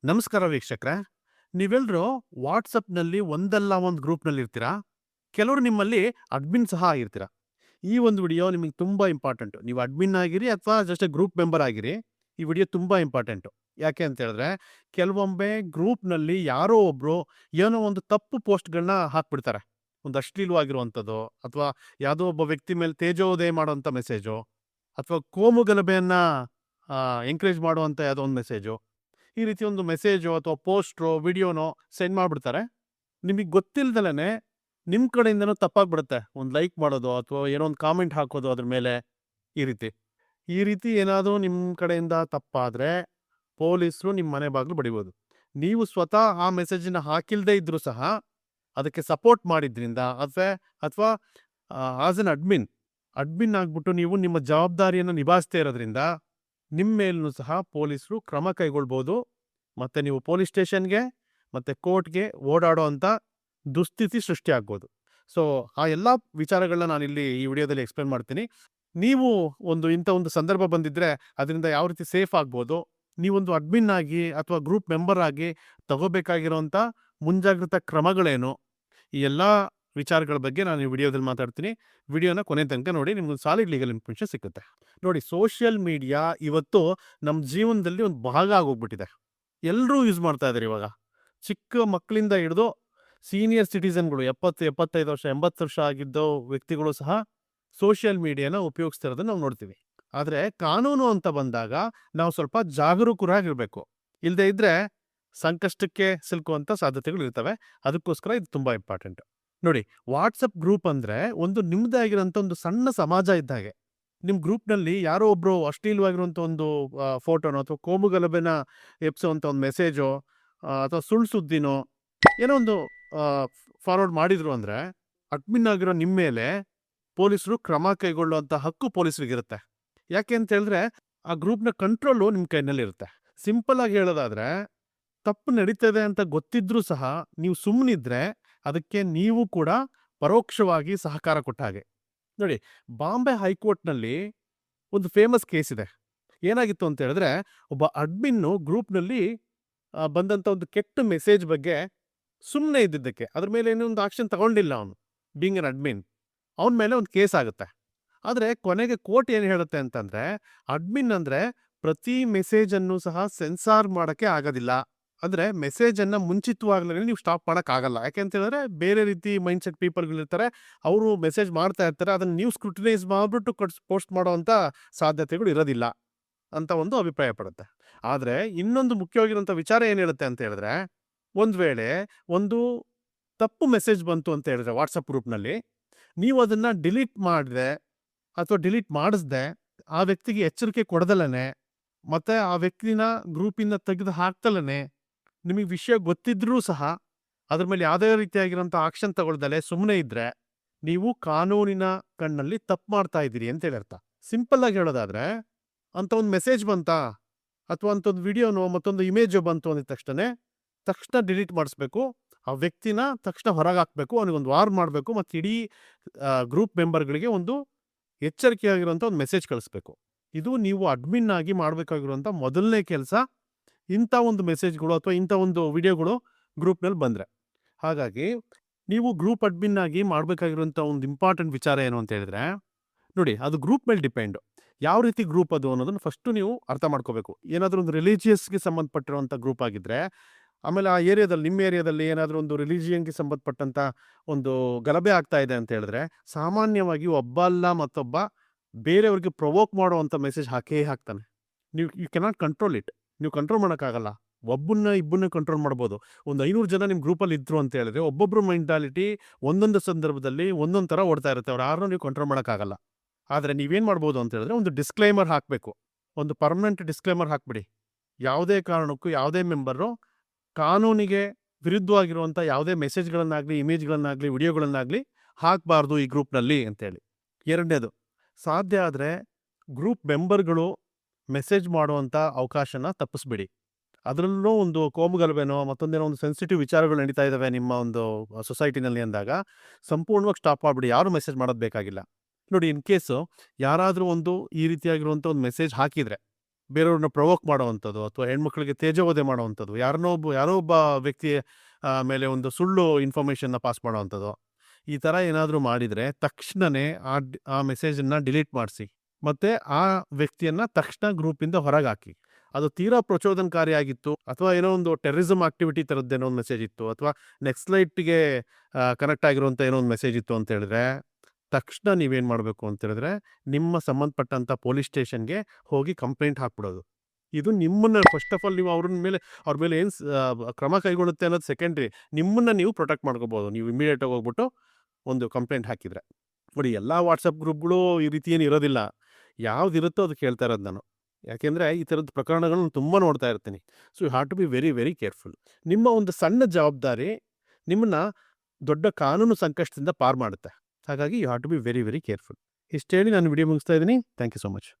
ನಮಸ್ಕಾರ ವೀಕ್ಷಕರೇ. ನೀವೆಲ್ಲರೂ ವಾಟ್ಸಪ್‌ನಲ್ಲಿ ಒಂದಲ್ಲ ಒಂದು ಗ್ರೂಪ್‌ನಲ್ಲಿ ಇರ್ತೀರಾ. ಕೆಲವರು ನಿಮ್ಮಲ್ಲಿ ಅಡ್ಮಿನ್ ಸಹ ಆಗಿರ್ತೀರಾ. ಈ ಒಂದು ವಿಡಿಯೋ ನಿಮಗೆ ತುಂಬಾ ಇಂಪಾರ್ಟೆಂಟ್. ನೀವು ಅಡ್ಮಿನ್ ಆಗಿರಿ ಅಥವಾ ಜಸ್ಟ್ ಗ್ರೂಪ್ ಮೆಂಬರ್ ಆಗಿರಿ. ಈ ವಿಡಿಯೋ ತುಂಬಾ ಇಂಪಾರ್ಟೆಂಟ್. ಯಾಕೆ ಅಂತ ಹೇಳಿದ್ರೆ, ಕೆಲವೊಮ್ಮೆ ಗ್ರೂಪ್‌ನಲ್ಲಿ ಯಾರೋ ಒಬ್ರು ಏನೋ ಒಂದು ತಪ್ಪು ಪೋಸ್ಟ್‌ಗಳನ್ನ ಹಾಕ್ಬಿಡ್ತಾರೆ. ಒಂದು ಅಶ್ಲೀಲವಾಗಿರುವಂಥದ್ದು ಅಥವಾ ಯಾವುದೋ ಒಬ್ಬ ವ್ಯಕ್ತಿ ಮೇಲೆ ತೇಜೋವಧೆ ಮಾಡುವಂಥ ಮೆಸೇಜು ಅಥವಾ ಕೋಮು ಗಲಭೆಯನ್ನ ಎಂಕರೇಜ್ ಮಾಡುವಂಥ ಯಾವುದೋ ಒಂದು ಮೆಸೇಜು. ಈ ರೀತಿ ಒಂದು ಮೆಸೇಜೋ ಅಥವಾ ಪೋಸ್ಟ್ರೋ, ವಿಡಿಯೋನೋ ಸೆಂಡ್ ಮಾಡ್ಬಿಡ್ತಾರೆ. ನಿಮಗೆ ಗೊತ್ತಿಲ್ದಲೇನೆ ನಿಮ್ಮ ಕಡೆಯಿಂದನೂ ತಪ್ಪಾಗ್ಬಿಡುತ್ತೆ. ಒಂದು ಲೈಕ್ ಮಾಡೋದು ಅಥವಾ ಏನೋ ಒಂದು ಕಾಮೆಂಟ್ ಹಾಕೋದು ಅದ್ರ ಮೇಲೆ ಈ ರೀತಿ. ಈ ರೀತಿ ಏನಾದರೂ ನಿಮ್ಮ ಕಡೆಯಿಂದ ತಪ್ಪಾದ್ರೆ ಪೊಲೀಸರು ನಿಮ್ಮ ಮನೆ ಬಾಗಿಲು ಬಡಿಬೋದು. ನೀವು ಸ್ವತಃ ಆ ಮೆಸೇಜನ್ನ ಹಾಕಿಲ್ದೇ ಇದ್ರೂ ಸಹ ಅದಕ್ಕೆ ಸಪೋರ್ಟ್ ಮಾಡಿದ್ರಿಂದ ಅಥವಾ ಆಸ್ ಎನ್ ಅಡ್ಮಿನ್ ಆಗ್ಬಿಟ್ಟು ನೀವು ನಿಮ್ಮ ಜವಾಬ್ದಾರಿಯನ್ನು ನಿಭಾಯಿಸ್ತಾ ಇರೋದ್ರಿಂದ ನಿಮ್ಮ ಮೇಲೂ ಸಹ ಪೊಲೀಸರು ಕ್ರಮ ಕೈಗೊಳ್ಬೋದು. ಮತ್ತೆ ನೀವು ಪೊಲೀಸ್ ಸ್ಟೇಷನ್‌ಗೆ ಮತ್ತೆ ಕೋರ್ಟ್‌ಗೆ ಓಡಾಡೋ ಅಂತ ದುಸ್ಥಿತಿ ಸೃಷ್ಟಿ ಆಗ್ಬೋದು. ಸೊ, ಆ ಎಲ್ಲ ವಿಚಾರಗಳನ್ನ ನಾನಿಲ್ಲಿ ಈ ವಿಡಿಯೋದಲ್ಲಿ ಎಕ್ಸ್‌ಪ್ಲೇನ್ ಮಾಡ್ತೀನಿ. ನೀವು ಇಂಥ ಒಂದು ಸಂದರ್ಭ ಬಂದಿದ್ರೆ ಅದರಿಂದ ಯಾವ ರೀತಿ ಸೇಫ್ ಆಗ್ಬೋದು, ನೀವೊಂದು ಅಡ್ಮಿನ್ ಆಗಿ ಅಥವಾ ಗ್ರೂಪ್ ಮೆಂಬರ್ ಆಗಿ ತಗೋಬೇಕಾಗಿರೋಂಥ ಮುಂಜಾಗ್ರತಾ ಕ್ರಮಗಳೇನು? ಈ ಎಲ್ಲ ವಿಚಾರಗಳ ಬಗ್ಗೆ ನಾನು ಈ ವಿಡಿಯೋದಲ್ಲಿ ಮಾತಾಡ್ತೀನಿ. ವಿಡಿಯೋನ ಕೊನೆ ತನಕ ನೋಡಿ. ನಿಮ್ಗೊಂದು ಸಾಲಿಡ್ ಲೀಗಲ್ ಇನ್ಫಾರ್ಮೇಷನ್ ಸಿಗುತ್ತೆ. ನೋಡಿ, ಸೋಷಿಯಲ್ ಮೀಡಿಯಾ ಇವತ್ತು ನಮ್ಮ ಜೀವನದಲ್ಲಿ ಒಂದು ಭಾಗ ಆಗೋಗ್ಬಿಟ್ಟಿದೆ. ಎಲ್ಲರೂ ಯೂಸ್ ಮಾಡ್ತಾ ಇದ್ದಾರೆ ಇವಾಗ. ಚಿಕ್ಕ ಮಕ್ಕಳಿಂದ ಹಿಡಿದು ಸೀನಿಯರ್ ಸಿಟಿಸನ್‌ಗಳು 70, 75 ವರ್ಷ, 80 ವರ್ಷ ಆಗಿದ್ದೋ ವ್ಯಕ್ತಿಗಳು ಸಹ ಸೋಷಿಯಲ್ ಮೀಡಿಯಾನ ಉಪಯೋಗಿಸ್ತಿರೋದನ್ನ ನಾವು ನೋಡ್ತೀವಿ. ಆದರೆ ಕಾನೂನು ಅಂತ ಬಂದಾಗ ನಾವು ಸ್ವಲ್ಪ ಜಾಗರೂಕರಾಗಿರ್ಬೇಕು. ಇಲ್ಲದೇ ಇದ್ರೆ ಸಂಕಷ್ಟಕ್ಕೆ ಸಿಲುಕುವಂಥ ಸಾಧ್ಯತೆಗಳು ಇರ್ತವೆ. ಅದಕ್ಕೋಸ್ಕರ ಇದು ತುಂಬಾ ಇಂಪಾರ್ಟೆಂಟ್. ನೋಡಿ, ವಾಟ್ಸಪ್ ಗ್ರೂಪ್ ಅಂದ್ರೆ ನಿಮ್ಮದೇ ಆಗಿರೋಂಥ ಒಂದು ಸಣ್ಣ ಸಮಾಜ ಇದ್ದ ಹಾಗೆ. ನಿಮ್ಮ ಗ್ರೂಪ್‌ನಲ್ಲಿ ಯಾರೋ ಒಬ್ರು ಅಶ್ಲೀಲವಾಗಿರುವಂಥ ಒಂದು ಫೋಟೋನೋ ಅಥವಾ ಕೋಮು ಗಲಭೆನ ಎಬ್ಬಿಸುವಂಥ ಒಂದು ಮೆಸೇಜೋ ಅಥವಾ ಸುಳ್ಳು ಸುದ್ದಿನೋ ಏನೋ ಒಂದು ಫಾರ್ವರ್ಡ್ ಮಾಡಿದ್ರು ಅಂದ್ರೆ, ಅಡ್ಮಿನ್ ಆಗಿರೋ ನಿಮ್ಮ ಮೇಲೆ ಪೊಲೀಸರು ಕ್ರಮ ಕೈಗೊಳ್ಳುವಂಥ ಹಕ್ಕು ಪೊಲೀಸರಿಗಿರುತ್ತೆ. ಯಾಕೆ ಅಂತ ಹೇಳಿದ್ರೆ, ಆ ಗ್ರೂಪ್‌ನ ಕಂಟ್ರೋಲು ನಿಮ್ಮ ಕೈನಲ್ಲಿರುತ್ತೆ. ಸಿಂಪಲ್ ಆಗಿ ಹೇಳೋದಾದ್ರೆ, ತಪ್ಪು ನಡೀತದೆ ಅಂತ ಗೊತ್ತಿದ್ರೂ ಸಹ ನೀವು ಸುಮ್ಮನಿದ್ರೆ ಅದಕ್ಕೆ ನೀವು ಕೂಡ ಪರೋಕ್ಷವಾಗಿ ಸಹಕಾರ ಕೊಟ್ಟ ಹಾಗೆ. ನೋಡಿ, ಬಾಂಬೆ ಹೈಕೋರ್ಟ್‌ನಲ್ಲಿ ಒಂದು ಫೇಮಸ್ ಕೇಸ್ ಇದೆ. ಏನಾಗಿತ್ತು ಅಂತ ಹೇಳಿದ್ರೆ, ಒಬ್ಬ ಅಡ್ಮಿನ್ನು ಗ್ರೂಪ್‌ನಲ್ಲಿ ಬಂದಂಥ ಒಂದು ಕೆಟ್ಟ ಮೆಸೇಜ್ ಬಗ್ಗೆ ಸುಮ್ಮನೆ ಇದ್ದಿದ್ದಕ್ಕೆ, ಅದ್ರ ಮೇಲೆ ಏನೂ ಒಂದು ಆಕ್ಷನ್ ತಗೊಂಡಿಲ್ಲ ಅವನು. ಬೀಯಿಂಗ್ ಎನ್ ಅಡ್ಮಿನ್, ಅವನ ಮೇಲೆ ಒಂದು ಕೇಸ್ ಆಗುತ್ತೆ. ಆದರೆ ಕೊನೆಗೆ ಕೋರ್ಟ್ ಏನು ಹೇಳುತ್ತೆ ಅಂತಂದ್ರೆ, ಅಡ್ಮಿನ್ ಅಂದ್ರೆ ಪ್ರತಿ ಮೆಸೇಜನ್ನು ಸಹ ಸೆನ್ಸಾರ್ ಮಾಡಕ್ಕೆ ಆಗೋದಿಲ್ಲ. ಅಂದ್ರೆ ಮೆಸೇಜನ್ನು ಮುಂಚಿತವಾಗ್ಲೇ ನೀವು ಸ್ಟಾಪ್ ಮಾಡಕ್ಕಾಗಲ್ಲ. ಯಾಕೆ ಅಂತ ಹೇಳಿದ್ರೆ, ಬೇರೆ ರೀತಿ ಮೈಂಡ್‌ಸೆಟ್ ಪೀಪಲ್‌ಗಳಿರ್ತಾರೆ. ಅವರು ಮೆಸೇಜ್ ಮಾಡ್ತಾ ಇರ್ತಾರೆ. ಅದನ್ನ ನೀವು ಸ್ಕ್ರೂಟಿನೈಸ್ ಮಾಡ್ಬಿಟ್ಟು ಪೋಸ್ಟ್ ಮಾಡುವಂಥ ಸಾಧ್ಯತೆಗಳು ಇರೋದಿಲ್ಲ ಅಂತ ಒಂದು ಅಭಿಪ್ರಾಯ ಪಡುತ್ತೆ. ಆದರೆ ಇನ್ನೊಂದು ಮುಖ್ಯವಾಗಿರುವಂಥ ವಿಚಾರ ಏನು ಹೇಳುತ್ತೆ ಅಂತ ಹೇಳಿದ್ರೆ, ಒಂದು ವೇಳೆ ಒಂದು ತಪ್ಪು ಮೆಸೇಜ್ ಬಂತು ಅಂತ ಹೇಳಿದ್ರೆ ವಾಟ್ಸಪ್ ಗ್ರೂಪ್‌ನಲ್ಲಿ, ನೀವು ಅದನ್ನ ಡಿಲೀಟ್ ಮಾಡದೆ ಅಥವಾ ಡಿಲೀಟ್ ಮಾಡಿಸದೆ ಆ ವ್ಯಕ್ತಿಗೆ ಎಚ್ಚರಿಕೆ ಕೊಡದಲನೆ ಮತ್ತೆ ಆ ವ್ಯಕ್ತಿನ ಗ್ರೂಪಿಂದ ತೆಗೆದು ಹಾಕ್ದಲನೆ ನಿಮಗೆ ವಿಷಯ ಗೊತ್ತಿದ್ರೂ ಸಹ ಅದ್ರ ಮೇಲೆ ಯಾವುದೇ ರೀತಿಯಾಗಿರೋಂಥ ಆಕ್ಷನ್ ತಗೊಳ್ದಲೆ ಸುಮ್ಮನೆ ಇದ್ರೆ ನೀವು ಕಾನೂನಿನ ಕಣ್ಣಲ್ಲಿ ತಪ್ಪು ಮಾಡ್ತಾ ಇದ್ದೀರಿ ಅಂತ ಹೇಳಿ ಅರ್ಥ. ಸಿಂಪಲ್ ಆಗಿ ಹೇಳೋದಾದ್ರೆ, ಅಂತ ಒಂದು ಮೆಸೇಜ್ ಬಂತಾ ಅಥವಾ ಅಂತ ಒಂದು ವಿಡಿಯೋನೋ ಮತ್ತೊಂದು ಇಮೇಜೋ ಬಂತು ಅಂದಿದ ತಕ್ಷಣ ಡಿಲೀಟ್ ಮಾಡಿಸ್ಬೇಕು. ಆ ವ್ಯಕ್ತಿನ ತಕ್ಷಣ ಹೊರಗೆ ಹಾಕಬೇಕು. ಅವನಿಗೊಂದು ವಾರ್ನ್ ಮಾಡಬೇಕು. ಮತ್ತು ಇಡೀ ಗ್ರೂಪ್ ಮೆಂಬರ್ಗಳಿಗೆ ಒಂದು ಎಚ್ಚರಿಕೆಯಾಗಿರುವಂಥ ಒಂದು ಮೆಸೇಜ್ ಕಳಿಸ್ಬೇಕು. ಇದು ನೀವು ಅಡ್ಮಿನ್ ಆಗಿ ಮಾಡಬೇಕಾಗಿರುವಂಥ ಮೊದಲನೇ ಕೆಲಸ. ಇಂಥ ಒಂದು ಮೆಸೇಜ್ಗಳು ಅಥವಾ ಇಂಥ ಒಂದು ವಿಡಿಯೋಗಳು ಗ್ರೂಪ್‌ನಲ್ಲಿ ಬಂದರೆ. ಹಾಗಾಗಿ ನೀವು ಗ್ರೂಪ್ ಅಡ್ಮಿನ್ ಆಗಿ ಮಾಡಬೇಕಾಗಿರುವಂಥ ಒಂದು ಇಂಪಾರ್ಟೆಂಟ್ ವಿಚಾರ ಏನು ಅಂತ ಹೇಳಿದ್ರೆ, ನೋಡಿ, ಅದು ಗ್ರೂಪ್ ಮೇಲೆ ಡಿಪೆಂಡು. ಯಾವ ರೀತಿ ಗ್ರೂಪ್ ಅದು ಅನ್ನೋದನ್ನು ಫಸ್ಟು ನೀವು ಅರ್ಥ ಮಾಡ್ಕೋಬೇಕು. ಏನಾದರೂ ಒಂದು ರಿಲಿಜಿಯಸ್‌ಗೆ ಸಂಬಂಧಪಟ್ಟಿರುವಂಥ ಗ್ರೂಪ್ ಆಗಿದ್ರೆ, ಆಮೇಲೆ ಆ ಏರಿಯಾದಲ್ಲಿ ನಿಮ್ಮ ಏರಿಯಾದಲ್ಲಿ ಏನಾದರೂ ಒಂದು ರಿಲಿಜಿಯನ್‌ಗೆ ಸಂಬಂಧಪಟ್ಟಂಥ ಒಂದು ಗಲಭೆ ಆಗ್ತಾ ಇದೆ ಅಂತ ಹೇಳಿದ್ರೆ, ಸಾಮಾನ್ಯವಾಗಿ ಒಬ್ಬ ಅಲ್ಲ ಮತ್ತೊಬ್ಬ ಬೇರೆಯವ್ರಿಗೆ ಪ್ರೊವೋಕ್ ಮಾಡುವಂಥ ಮೆಸೇಜ್ ಹಾಕೇ ಹಾಕ್ತಾನೆ. You cannot control it. ನೀವು ಕಂಟ್ರೋಲ್ ಮಾಡೋಕ್ಕಾಗಲ್ಲ. ಇಬ್ಬರನ್ನ ಕಂಟ್ರೋಲ್ ಮಾಡ್ಬೋದು. ಒಂದು 500 ಜನ ನಿಮ್ಮ ಗ್ರೂಪಲ್ಲಿ ಇದ್ರು ಅಂತ ಹೇಳಿದ್ರೆ, ಒಬ್ಬೊಬ್ಬರ ಮೆಂಟಾಲಿಟಿ ಒಂದೊಂದು ಸಂದರ್ಭದಲ್ಲಿ ಒಂದೊಂದು ಥರ ಓಡ್ತಾ ಇರುತ್ತೆ. ಅವ್ರು ಯಾರನ್ನೂ ನೀವು ಕಂಟ್ರೋಲ್ ಮಾಡೋಕ್ಕಾಗಲ್ಲ. ಆದರೆ ನೀವೇನು ಮಾಡ್ಬೋದು ಅಂತ ಹೇಳಿದ್ರೆ, ಒಂದು ಡಿಸ್ಕ್ಲೈಮರ್ ಹಾಕಬೇಕು. ಒಂದು ಪರ್ಮನೆಂಟ್ ಡಿಸ್ಕ್ಲೈಮರ್ ಹಾಕ್ಬಿಡಿ. ಯಾವುದೇ ಕಾರಣಕ್ಕೂ ಯಾವುದೇ ಮೆಂಬರು ಕಾನೂನಿಗೆ ವಿರುದ್ಧವಾಗಿರುವಂಥ ಯಾವುದೇ ಮೆಸೇಜ್ಗಳನ್ನಾಗಲಿ, ಇಮೇಜ್ಗಳನ್ನಾಗಲಿ, ವಿಡಿಯೋಗಳನ್ನಾಗಲಿ ಹಾಕಬಾರ್ದು ಈ ಗ್ರೂಪ್‌ನಲ್ಲಿ ಅಂತೇಳಿ. ಎರಡನೇದು, ಸಾಧ್ಯ ಆದರೆ ಗ್ರೂಪ್ ಮೆಂಬರ್ಗಳು ಮೆಸೇಜ್ ಮಾಡುವಂಥ ಅವಕಾಶನ ತಪ್ಪಿಸ್ಬಿಡಿ. ಅದರಲ್ಲೂ ಒಂದು ಕೋಮು ಗಲಭೆನೋ ಮತ್ತೊಂದೇನೋ ಒಂದು ಸೆನ್ಸಿಟಿವ್ ವಿಚಾರಗಳು ನಡೀತಾ ಇದ್ದಾವೆ ನಿಮ್ಮ ಒಂದು ಸೊಸೈಟಿನಲ್ಲಿ ಅಂದಾಗ ಸಂಪೂರ್ಣವಾಗಿ ಸ್ಟಾಪ್ ಮಾಡಿಬಿಡಿ. ಯಾರು ಮೆಸೇಜ್ ಮಾಡೋದು ಬೇಕಾಗಿಲ್ಲ. ನೋಡಿ, ಇನ್ ಕೇಸು ಯಾರಾದರೂ ಈ ರೀತಿಯಾಗಿರುವಂಥ ಒಂದು ಮೆಸೇಜ್ ಹಾಕಿದರೆ ಬೇರೆಯವ್ರನ್ನ ಪ್ರೊವೋಕ್ ಮಾಡುವಂಥದ್ದು ಅಥವಾ ಹೆಣ್ಮಕ್ಳಿಗೆ ತೇಜೋವಧೆ ಮಾಡುವಂಥದ್ದು, ಯಾರೋ ಒಬ್ಬ ವ್ಯಕ್ತಿ ಮೇಲೆ ಒಂದು ಸುಳ್ಳು ಇನ್ಫಾರ್ಮೇಷನ್ನ ಪಾಸ್ ಮಾಡುವಂಥದ್ದು. ಈ ಥರ ಏನಾದರೂ ಮಾಡಿದರೆ ತಕ್ಷಣನೇ ಆ ಮೆಸೇಜನ್ನು ಡಿಲೀಟ್ ಮಾಡಿಸಿ. ಮತ್ತು ಆ ವ್ಯಕ್ತಿಯನ್ನು ತಕ್ಷಣ ಗ್ರೂಪಿಂದ ಹೊರಗಾಕಿ. ಅದು ತೀರಾ ಪ್ರಚೋದನಕಾರಿಯಾಗಿತ್ತು ಅಥವಾ ಏನೋ ಒಂದು ಟೆರರಿಸಮ್ ಆಕ್ಟಿವಿಟಿ ಥರದ್ದೇನೋ ಒಂದು ಮೆಸೇಜ್ ಇತ್ತು ಅಥವಾ ನೆಕ್ಸ್ಟ್‌ಲೈಟ್‌ಗೆ ಕನೆಕ್ಟ್ ಆಗಿರುವಂಥ ಏನೋ ಒಂದು ಮೆಸೇಜ್ ಇತ್ತು ಅಂತ ಹೇಳಿದ್ರೆ, ತಕ್ಷಣ ನೀವೇನು ಮಾಡಬೇಕು ಅಂತ ಹೇಳಿದ್ರೆ, ನಿಮ್ಮ ಸಂಬಂಧಪಟ್ಟಂಥ ಪೊಲೀಸ್ ಸ್ಟೇಷನ್‌ಗೆ ಹೋಗಿ ಕಂಪ್ಲೇಂಟ್ ಹಾಕ್ಬಿಡೋದು. ಇದು ನಿಮ್ಮನ್ನ ಫಸ್ಟ್ ಆಫ್ ಆಲ್ ನೀವು ಅವ್ರ ಮೇಲೆ ಏನು ಕ್ರಮ ಕೈಗೊಳ್ಳುತ್ತೆ ಅನ್ನೋದು ಸೆಕೆಂಡ್ರಿ. ನಿಮ್ಮನ್ನ ನೀವು ಪ್ರೊಟೆಕ್ಟ್ ಮಾಡ್ಕೋಬೋದು. ನೀವು ಇಮಿಡಿಯೇಟಾಗಿ ಹೋಗ್ಬಿಟ್ಟು ಒಂದು ಕಂಪ್ಲೇಂಟ್ ಹಾಕಿದ್ರೆ. ನೋಡಿ, ಎಲ್ಲ ವಾಟ್ಸಪ್ ಗ್ರೂಪ್‌ಗಳು ಈ ರೀತಿ ಏನು ಇರೋದಿಲ್ಲ. ಯಾವುದಿರುತ್ತೋ ಅದಕ್ಕೆ ಹೇಳ್ತಾ ಇರೋದು ನಾನು. ಯಾಕೆಂದರೆ ಈ ಥರದ ಪ್ರಕರಣಗಳನ್ನ ತುಂಬ ನೋಡ್ತಾ ಇರ್ತೀನಿ. So you have to be very very careful. ನಿಮ್ಮ ಒಂದು ಸಣ್ಣ ಜವಾಬ್ದಾರಿ ನಿಮ್ಮನ್ನ ದೊಡ್ಡ ಕಾನೂನು ಸಂಕಷ್ಟದಿಂದ ಪಾರು ಮಾಡುತ್ತೆ. ಹಾಗಾಗಿ you have to be very very careful. ಇಷ್ಟು ಹೇಳಿ ನಾನು ವಿಡಿಯೋ ಮುಗಿಸ್ತಾ ಇದ್ದೀನಿ. Thank you so much.